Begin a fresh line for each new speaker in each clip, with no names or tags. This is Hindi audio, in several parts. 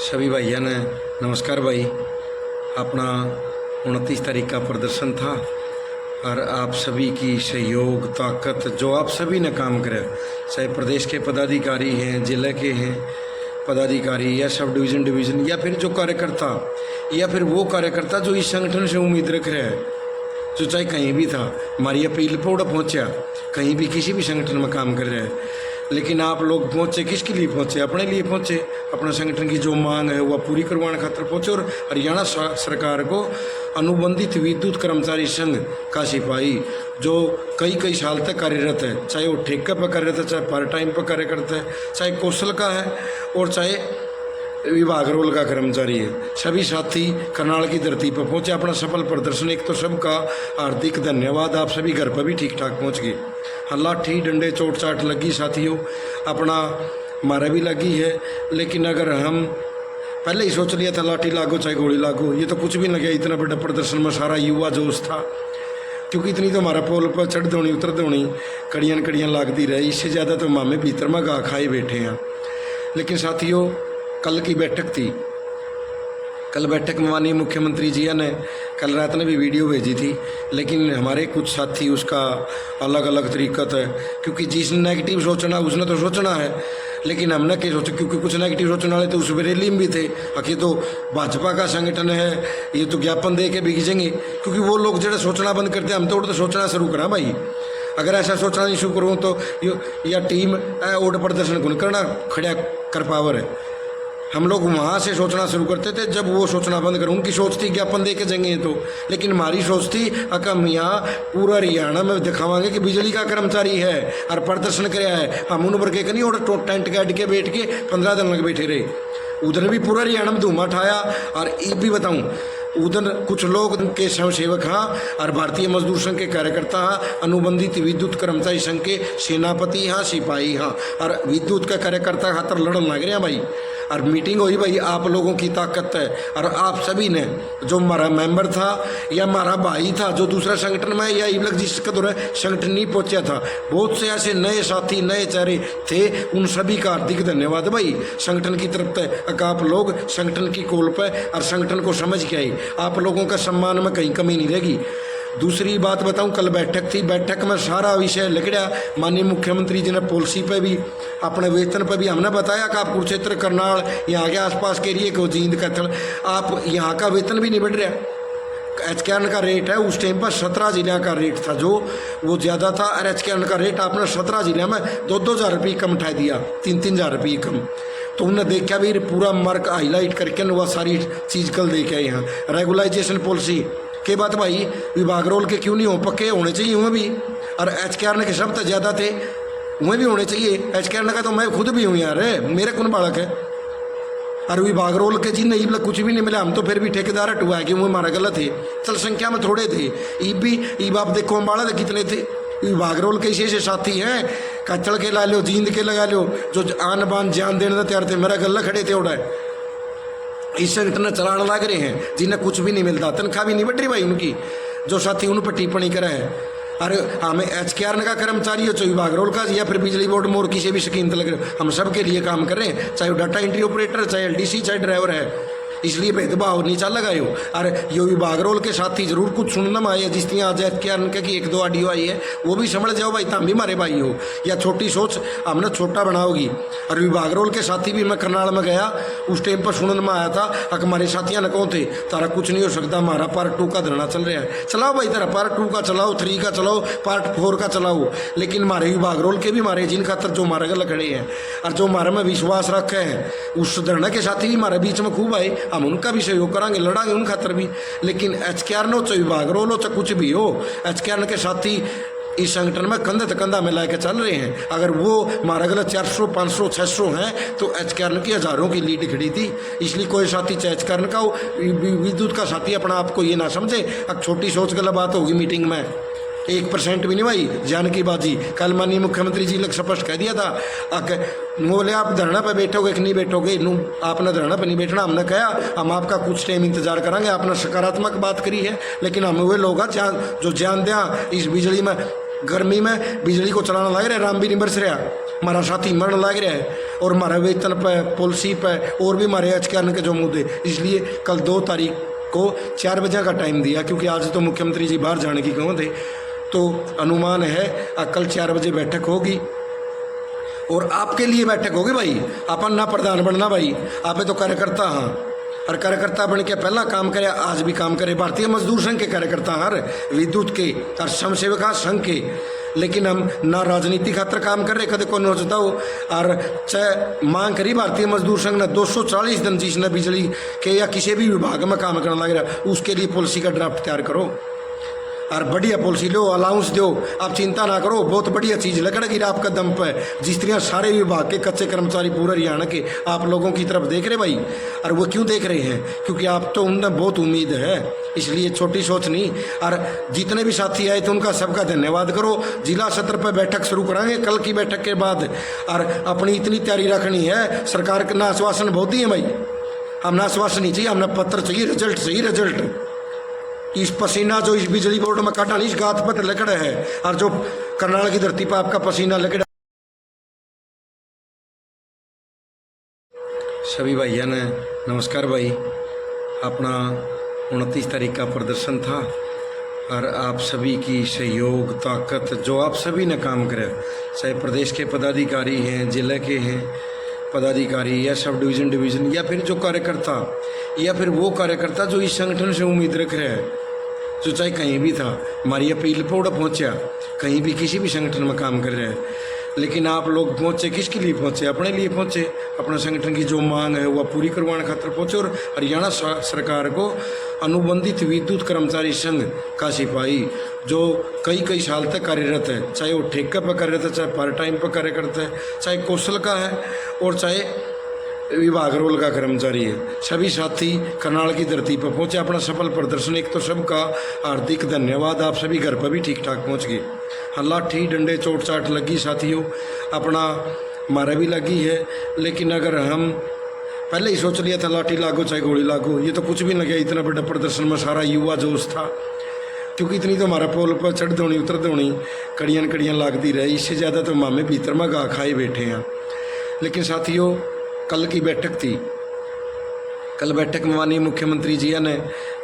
सभी भाइयों ने नमस्कार भाई। अपना 29 तारीख का प्रदर्शन था और आप सभी की सहयोग ताकत जो आप सभी ने काम करे, चाहे प्रदेश के पदाधिकारी हैं, जिले के हैं पदाधिकारी या सब डिवीज़न या फिर जो कार्यकर्ता या फिर वो कार्यकर्ता जो इस संगठन से उम्मीद रख रहे हैं, जो चाहे कहीं भी था, हमारी अपील पर पहुँचा, कहीं भी किसी भी संगठन में काम कर रहे हैं, लेकिन आप लोग पहुँचे किसके लिए पहुँचे? अपने लिए पहुँचे। अपना संगठन की जो मांग है वह पूरी करवाने खातर पहुँचे। और हरियाणा सरकार को अनुबंधित विद्युत कर्मचारी संघ का सिपाही जो कई साल तक कार्यरत है, चाहे वो ठेके पर कार्यरत है, चाहे पार्ट टाइम पर कार्य करता है, चाहे कौशल का है और चाहे विभाग रोल का कर्मचारी है, सभी साथी करनाल की धरती पर पहुंचे। अपना सफल प्रदर्शन, एक तो सबका हार्दिक धन्यवाद। आप सभी घर पर भी ठीक ठाक पहुंच गए। हाँ, लाठी डंडे चोट चाट लगी साथियों, अपना मारा भी लगी है, लेकिन अगर हम पहले ही सोच लिया था लाठी लागो चाहे गोली लागो, ये तो कुछ भी नहीं गया। इतना बड़ा प्रदर्शन में सारा युवा जोश था, क्योंकि इतनी तो हमारा पोल पर चढ़ दौनी उतर दौनी कड़ियाँ लागती रही। इससे ज़्यादा तो मामे भीतर में गा खाए बैठे हैं। लेकिन साथियों, कल की बैठक थी, कल बैठक में माननीय मुख्यमंत्री जी ने कल रात ने भी वीडियो भेजी थी, लेकिन हमारे कुछ साथी उसका अलग अलग तरीका है, क्योंकि जिसने नेगेटिव सोचना उसने तो सोचना है, लेकिन हमने क्या सोचा, क्योंकि कुछ नेगेटिव सोचने वाले तो उस रैली में भी थे। आखिर तो भाजपा का संगठन है, ये तो ज्ञापन दे के बिकेंगे, क्योंकि वो लोग जो सोचना बंद करते हैं, हम तो सोचना शुरू करा भाई। अगर ऐसा सोचना नहीं शुरू करूँ तो या टीम ओड प्रदर्शन कौन करना खड़ा कर पावर है। हम लोग वहाँ से सोचना शुरू करते थे जब वो सोचना बंद करें। उनकी सोच थी ज्ञापन दे के जाएंगे तो, लेकिन हमारी सोच थी अगर हम यहाँ पूरा हरियाणा में दिखावांगे कि बिजली का कर्मचारी है और प्रदर्शन कराया है। हम उन वर्ग के नहीं और टेंट के अड्ड के बैठ के 15 दिन लग बैठे रहे। उधर भी पूरा हरियाणा में धूमा उठाया। और ये भी बताऊँ, उधर कुछ लोग के स्वयंसेवक हाँ और भारतीय मजदूर संघ के कार्यकर्ता हाँ, अनुबंधित विद्युत कर्मचारी संघ के सेनापति हाँ, सिपाही हाँ, और विद्युत का कार्यकर्ता खातर लड़न लग रहे हैं भाई। और मीटिंग हुई भाई, आप लोगों की ताकत है। और आप सभी ने, जो हमारा मेंबर था या हमारा भाई था जो दूसरा संगठन में या इबलक जिसका दौरा संगठन नहीं पहुंचा था, बहुत से ऐसे नए साथी नए चेहरे थे, उन सभी का हार्दिक धन्यवाद भाई। संगठन की तरफ से आप लोग संगठन की कोल पर और संगठन को समझ के आए, आप लोगों का सम्मान में कहीं कमी नहीं रहेगी। दूसरी बात बताऊं, कल बैठक थी, बैठक में सारा विषय लिखड़ा। माननीय मुख्यमंत्री जी ने पॉलिसी पे भी, अपने वेतन पे भी हमने बताया कि आप कुरुक्षेत्र करनाल यहाँ के आसपास के एरिए को जींद कैथल, आप यहाँ का वेतन भी नहीं बढ़ रहा। एचकेआरएन का रेट है उस टाइम पर 17 जिला का रेट था जो वो ज़्यादा था, और एचकेआरएन का रेट आपने 17 जिले में 2-2 हज़ार रुपये कम उठा दिया, 3-3 हज़ार रुपये कम। तो उन्हें देखा भी पूरा मार्क हाईलाइट करके वह सारी चीज़ कल देखे यहाँ। रेगुलाइजेशन पॉलिसी के बात भाई, विभाग रोल के क्यों नहीं हो, पक्के होने चाहिए उन्हें भी। और एचकेआरएन के शब्द ज़्यादा थे, उन्हें भी होने चाहिए। एचकेआरएन का तो मैं खुद भी हूँ यार, मेरे कौन बालक है। और विभाग रोल के जी नहीं कुछ भी नहीं मिला, हम तो फिर भी ठेकेदार हटुआ है कि वो हमारा गलत है। चल संख्या में थोड़े थे, ईब आप देखो हम बाड़ा कितने थे। विभाग रोल के ऐसे साथी हैं, कचड़ के ला लो, जींद के लगा लो, जो आन बान जान देने तैयार थे, मेरा गला खड़े थे उड़ा है। इस संगठन चलाने लग रहे हैं जिन्हें कुछ भी नहीं मिलता, तनख्वाह भी नहीं बढ़ रही भाई उनकी, जो साथी उन पर टिप्पणी करे है। अरे हमें एचकेआरएन का कर्मचारी हो, चाहे विभाग रोल का या फिर बिजली बोर्ड में और किसी भी स्कीम लग रहे, हम सब के लिए काम कर रहे हैं, चाहे वो डाटा एंट्री ऑपरेटर, चाहे एलडीसी, चाहे ड्राइवर है। इसलिए भेदभाव नहीं चल लगाए हो। और ये विभाग रोल के साथी जरूर कुछ सुनना में आए, जिस आज एचकेआरएन की 1-2 ऑडियो आई है, वो भी समझ जाओ भाई, तुम भी हमारे भाई हो। या छोटी सोच हमने छोटा बनाओगी। और विभाग रोल के साथी भी, मैं करनाल में गया उस टाइम पर सुनने में आया था, हमारे साथियों ने कौन थे, तारा कुछ नहीं हो सकता, हमारा पार्ट 2 का धरना चल रहा है। चलाओ भाई, तेरा पार्ट 2 का चलाओ, 3 का चलाओ, पार्ट 4 का चलाओ, लेकिन हमारे विभाग रोल के भी हमारे जिन खातर जो हमारे गल खड़े हैं और जो हमारे में विश्वास रखे हैं, उस धरना के साथी भी हमारे बीच में खूब आए, हम उनका भी सहयोग करांगे, लड़ांगे उन खातर भी। लेकिन एचकेआरएन हो चाहे विभाग रोल हो चाहे कुछ भी हो, एचकेआरएन के साथी इस संगठन में कंधे कंधा में लाके चल रहे हैं। अगर वो हमारा गलत 400, 500, 600 हैं तो एचकेआरएन की हज़ारों की लीड खड़ी थी। इसलिए कोई साथी चाहे एचकेआरएन का हो, विद्युत का साथी अपना आपको ये ना समझे। अब छोटी सोच गलत बात होगी मीटिंग में, 1% भी नहीं भाई जान की बाजी। कल माननीय मुख्यमंत्री जी ने स्पष्ट कह दिया था, बोले आप धरना पर बैठोगे कि नहीं बैठोगे, आपने धरना पर नहीं बैठना। हमने कहा हम आपका कुछ टाइम इंतजार करेंगे, आपने सकारात्मक बात करी है, लेकिन हम वे लोग जो जान दें इस बिजली में गर्मी में बिजली को चलाना लग रहा है, राम भी नहीं बरस रहा, हमारा साथी मरण लग रहा है, और हमारा वेतन पर, पॉलिसी पर और भी हमारे एचकेआरएन के जो मुद्दे। इसलिए कल 2 तारीख को 4 बजे का टाइम दिया, क्योंकि आज तो मुख्यमंत्री जी बाहर जाने की कहूँ थे, तो अनुमान है कल 4 बजे बैठक होगी, और आपके लिए बैठक होगी भाई। अपन ना प्रधान बनना भाई, आपे तो कार्यकर्ता हाँ, और कार्यकर्ता बन के पहला काम करे, आज भी काम करे। भारतीय मजदूर संघ के कार्यकर्ता हर विद्युत के और श्रम सेवका संघ के, लेकिन हम ना राजनीति खातर काम कर रहे, कदे को नोचता हो। और चाहे मांग करी भारतीय मजदूर संघ ने 240 दिन जिसने बिजली के या किसी भी विभाग में काम करना लग रहा, उसके लिए पॉलिसी का ड्राफ्ट तैयार करो और बढ़िया पॉलिसी लो, अलाउंस दो। आप चिंता ना करो, बहुत बढ़िया चीज़ लगेगी आपका दम पर। जिस तरह सारे विभाग के कच्चे कर्मचारी पूरे हरियाणा के आप लोगों की तरफ देख रहे भाई, और वो क्यों देख रहे हैं? क्योंकि आप तो उनमें बहुत उम्मीद है, इसलिए छोटी सोच नहीं। और जितने भी साथी आए थे उनका सबका धन्यवाद करो। जिला सत्र पर बैठक शुरू कराएंगे कल की बैठक के बाद, और अपनी इतनी तैयारी रखनी है। सरकार का ना आश्वासन बहुत ही है भाई, हमने आश्वासन नहीं चाहिए, हमने पत्र चाहिए, रिजल्ट चाहिए, रिजल्ट। इस पसीना जो इस बिजली बोर्ड में काटा नहीं, इस गात पर लकड़ है, और जो करनाल की धरती पर आपका पसीना लकड़। सभी भाइयों ने नमस्कार भाई। अपना 29 तारीख का प्रदर्शन था, और आप सभी की सहयोग ताकत जो आप सभी ने काम करे, चाहे प्रदेश के पदाधिकारी हैं, जिले के हैं पदाधिकारी, या सब डिवीज़न या फिर जो कार्यकर्ता, या फिर वो कार्यकर्ता जो इस संगठन से उम्मीद रख रहे हैं, जो चाहे कहीं भी था, हमारी अपील पर पहुँचा, कहीं भी किसी भी संगठन में काम कर रहे हैं। लेकिन आप लोग पहुँचे किसके लिए पहुँचे? अपने लिए पहुँचे, अपने संगठन की जो मांग है वह पूरी करवाने खातिर पहुँचे। और हरियाणा सरकार को अनुबंधित विद्युत कर्मचारी संघ का सिपाही जो कई साल तक कार्यरत है, चाहे वो ठेके पर कार्यरत है, चाहे पार्ट टाइम पर कार्य करता है, चाहे कौशल का है, और चाहे विभाग रोल का कर्मचारी है, सभी साथी करनाल की धरती पर पहुंचे, अपना सफल प्रदर्शन। एक तो सबका हार्दिक धन्यवाद, आप सभी घर पर भी ठीक ठाक पहुंच गए। हाँ, लाठी डंडे चोट चाट लगी साथियों, अपना मारा भी लगी है, लेकिन अगर हम पहले ही सोच लिया था लाठी लागो चाहे गोली लागो, ये तो कुछ भी नहीं गया। इतना बड़ा प्रदर्शन में सारा युवा जोश था, क्योंकि इतनी तो हमारा पोल पर चढ़ दौनी उतर दौनी कड़ियाँ लागती रही, इससे ज़्यादा तो मामे भीतर में गा खाए बैठे हैं। लेकिन साथियों, कल की बैठक थी, कल बैठक में माननीय मुख्यमंत्री जी ने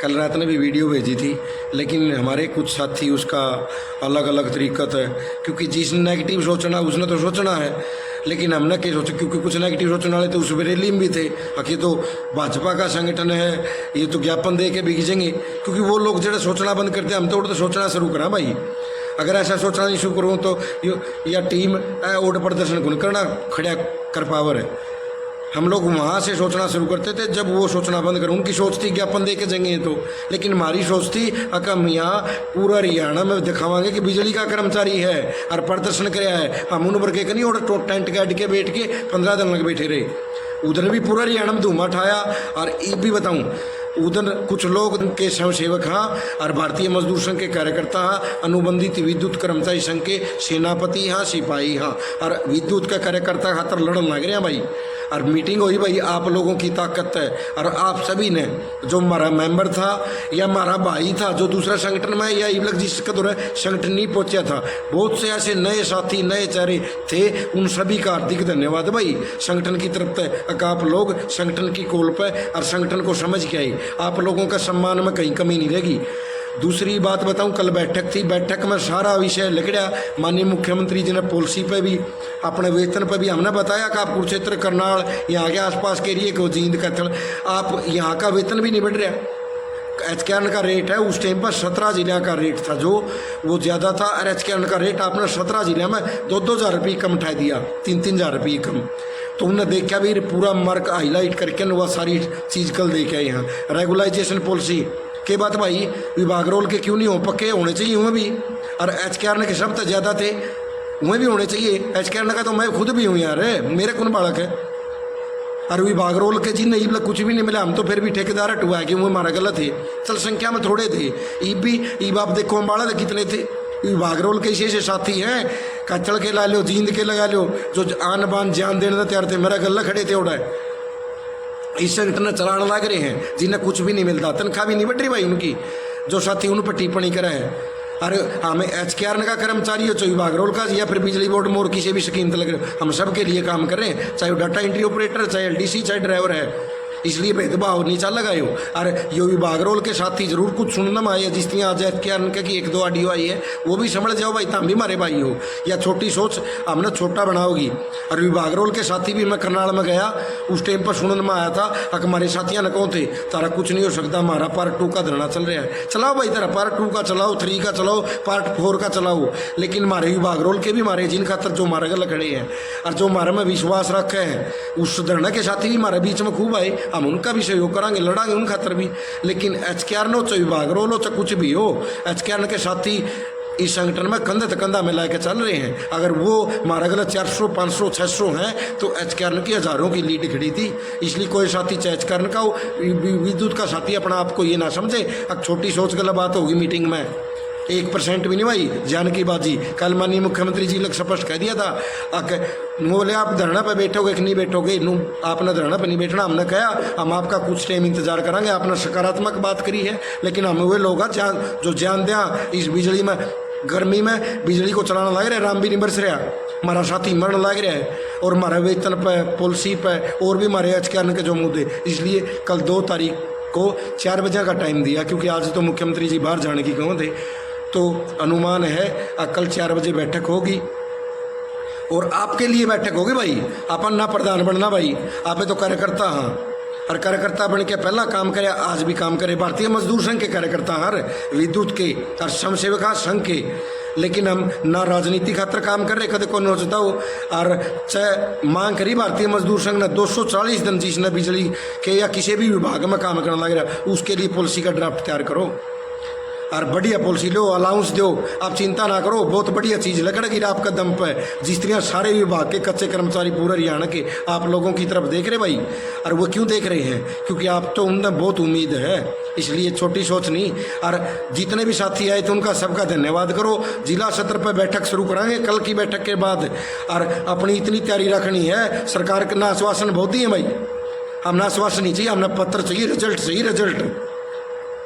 कल रात ने भी वीडियो भेजी थी, लेकिन हमारे कुछ साथी उसका अलग अलग तरीका है, क्योंकि जिसने नेगेटिव सोचना उसने तो सोचना है, लेकिन हमने क्या सोचा, क्योंकि कुछ नेगेटिव सोचने वाले तो उस रैली में भी थे। ये तो भाजपा का संगठन है, ये तो ज्ञापन दे के बिगजेंगे, क्योंकि वो लोग जो सोचना बंद करते हैं, हम तो सोचना शुरू करा भाई। अगर ऐसा सोचना नहीं शुरू करूँ तो या टीम ओड प्रदर्शन को करना खड़ा कर पावर है। हम लोग वहाँ से सोचना शुरू करते थे जब वो सोचना बंद कर, उनकी सोच थी ज्ञापन दे के जाएंगे तो, लेकिन हमारी सोच थी हम यहाँ पूरा हरियाणा में दिखावांगे कि बिजली का कर्मचारी है और प्रदर्शन कराया है। हम उन वर्ग के नहीं और टेंट गाड़ के बैठ के 15 दिन लग बैठे रहे। उधर भी पूरा हरियाणा में धूमा उठाया। और ये भी बताऊँ, उधर कुछ लोग के स्वयंसेवक हाँ और भारतीय मजदूर संघ के कार्यकर्ता हाँ, अनुबंधित विद्युत कर्मचारी संघ के सेनापति हाँ, सिपाही हाँ, और विद्युत का कार्यकर्ता खातर लड़न लग रहे हैं भाई। और मीटिंग हुई भाई, आप लोगों की ताकत है, और आप सभी ने, जो हमारा मेंबर था या हमारा भाई था जो दूसरा संगठन में या इब लग जिसका दौरा संगठन नहीं पहुंचा था, बहुत से ऐसे नए साथी नए चेहरे थे, उन सभी का हार्दिक धन्यवाद भाई। संगठन की तरफ से आप लोग संगठन की कोल पर और संगठन को समझ के आए, आप लोगों का सम्मान में कहीं कमी नहीं रहेगी। दूसरी बात बताऊं, कल बैठक थी, बैठक में सारा विषय लिखड़ा। माननीय मुख्यमंत्री जी ने पॉलिसी पे भी, अपने वेतन पे भी हमने बताया कि आप कुरुक्षेत्र करनाल यहाँ के आसपास के एरिए को जींद कैथल, आप यहाँ का वेतन भी नहीं बढ़ रहा। एचकेआरएन का रेट है उस टाइम पर 17 जिला का रेट था, जो वो ज़्यादा था, और एचकेआरएन का रेट आपने 17 जिले में 2-2 हज़ार रुपये कम उठा दिया, 3-3 हज़ार रुपये कम। तो उन्होंने देखा भी पूरा मार्क हाईलाइट करके वह सारी चीज़ कल देखे आए यहाँ। रेगुलाइजेशन पॉलिसी के बाद भाई विभाग रोल के क्यों नहीं हो, पक्के होने चाहिए उन्हें भी, और एचकेआरएन के शब्द ज़्यादा थे उन्हें भी होने चाहिए। एचकेआरएन का तो मैं खुद भी हूँ यार, मेरे कौन बालक है। और विभाग रोल के जी नहीं कुछ भी नहीं मिला, हम तो फिर भी ठेकेदार हटुआ है कि वो हमारा गलत है। चल संख्या में थोड़े थे, ईब आप देखो अम्बाड़ा थे कितने थे। विभाग रोल के ऐसे साथी हैं, कचड़ के ला लो, जींद के लगा लो, जो आन बान जान देने तैयार थे, मेरा गला खड़े थे उड़ा इस संगठन चलाने लग रहे हैं, जिन्हें कुछ भी नहीं मिलता, तनख्वाह भी नहीं बढ़ रही भाई उनकी। जो साथी उन पर टिप्पणी करे है, अरे हमें HKRN का कर्मचारी हो, चाहे विभाग रोल का या फिर बिजली बोर्ड में और किसी भी स्कीम लग रहे, हम सबके लिए काम कर रहे हैं, चाहे वो डाटा एंट्री ऑपरेटर, चाहे LDC, चाहे ड्राइवर है। इसलिए भेदभाव नहीं चल लगायो। और यो विभाग रोल के साथ ही जरूर कुछ सुनना में आई है, जिस तरह आज HKRN की 1-2 ऑडियो आई है, वो भी समझ जाओ भाई, तुम भी मारे भाई हो, या छोटी सोच हमने छोटा बनाओगी। और विभाग रोल के साथी भी मैं करनाल में गया, उस टाइम पर सुनने में आया था कि हमारे साथियाँ ने कौन थे, तारा कुछ नहीं हो सकता, हमारा पार्ट 2 का धरना चल रहा है। चलाओ भाई, तेरा पार्ट 2 का चलाओ, 3 का चलाओ, पार्ट 4 का चलाओ, लेकिन हमारे विभाग रोल के भी मारे, जिन खातर जो हमारे गल खड़े हैं और जो हमारे में विश्वास रखे हैं, उस धरना के साथी भी हमारे बीच में खूब आए, हम उनका भी सहयोग करांगे, लड़ांगे उन खातर भी। लेकिन HKRN हो, चाहे विभाग रोल हो, चाहे कुछ भी हो, HKRN के साथी इस संगठन में कंधे से कंधा मिला के चल रहे हैं। अगर वो हमारा गलत 400, 500, 600 हैं तो HKRN की हज़ारों की लीड खड़ी थी। इसलिए कोई साथी चाहे HKRN का हो, विद्युत का साथी अपना आपको ये ना समझे। अब छोटी सोच गलत बात होगी मीटिंग में, 1% भी नहीं भाई जान की बाजी। कल माननीय मुख्यमंत्री जी ने स्पष्ट कह दिया था, बोले आप धरना पर बैठोगे कि नहीं बैठोगे, आपने धरना पर नहीं बैठना। हमने कहा हम आपका कुछ टाइम इंतजार करेंगे, आपने सकारात्मक बात करी है, लेकिन हम वे लोग जो जान दें इस बिजली में, गर्मी में बिजली को चलाना लग रहा है, राम भी नहीं बरस रहा, हमारा साथी मरण लग रहा है, और हमारा वेतन पे, पॉलिसी पे और भी हमारे HKRN के जो मुद्दे। इसलिए कल 2 तारीख को 4 बजे का टाइम दिया, क्योंकि आज तो मुख्यमंत्री जी बाहर जाने की कहों थे, तो अनुमान है कल 4 बजे बैठक होगी और आपके लिए बैठक होगी भाई। अपन ना प्रधान बनना भाई, आप तो कार्यकर्ता हाँ, और कार्यकर्ता बन के पहला काम करे, आज भी काम करे। भारतीय मजदूर संघ के कार्यकर्ता हर, विद्युत के और श्रम सेवका संघ के, लेकिन हम ना राजनीति खातर काम कर रहे, कदे को नोचता हो। और चाहे मांग करी भारतीय मजदूर संघ ने 240 दिन जिसने बिजली के या किसी भी विभाग में काम करना लग रहा, उसके लिए पॉलिसी का ड्राफ्ट तैयार करो और बढ़िया पॉलिसी लो, अलाउंस दो। आप चिंता ना करो, बहुत बढ़िया चीज़ लगेगी आपका दम पे। जिस तरह सारे विभाग के कच्चे कर्मचारी पूरे हरियाणा के आप लोगों की तरफ देख रहे भाई, और वो क्यों देख रहे हैं, क्योंकि आप तो उनमें बहुत उम्मीद है, इसलिए छोटी सोच नहीं। और जितने भी साथी आए थे उनका सबका धन्यवाद करो। जिला सत्र पर बैठक शुरू कराएंगे कल की बैठक के बाद, और अपनी इतनी तैयारी रखनी है। सरकार का ना आश्वासन बहुत ही है भाई, हमने आश्वासन नहीं चाहिए, हमने पत्र चाहिए, रिजल्ट चाहिए, रिजल्ट।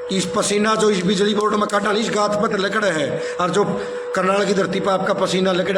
इस पसीना जो इस बिजली बोर्ड में काटा नहीं, इस गात पर लकड़ है, और जो करनाल की धरती पर आपका पसीना लकड़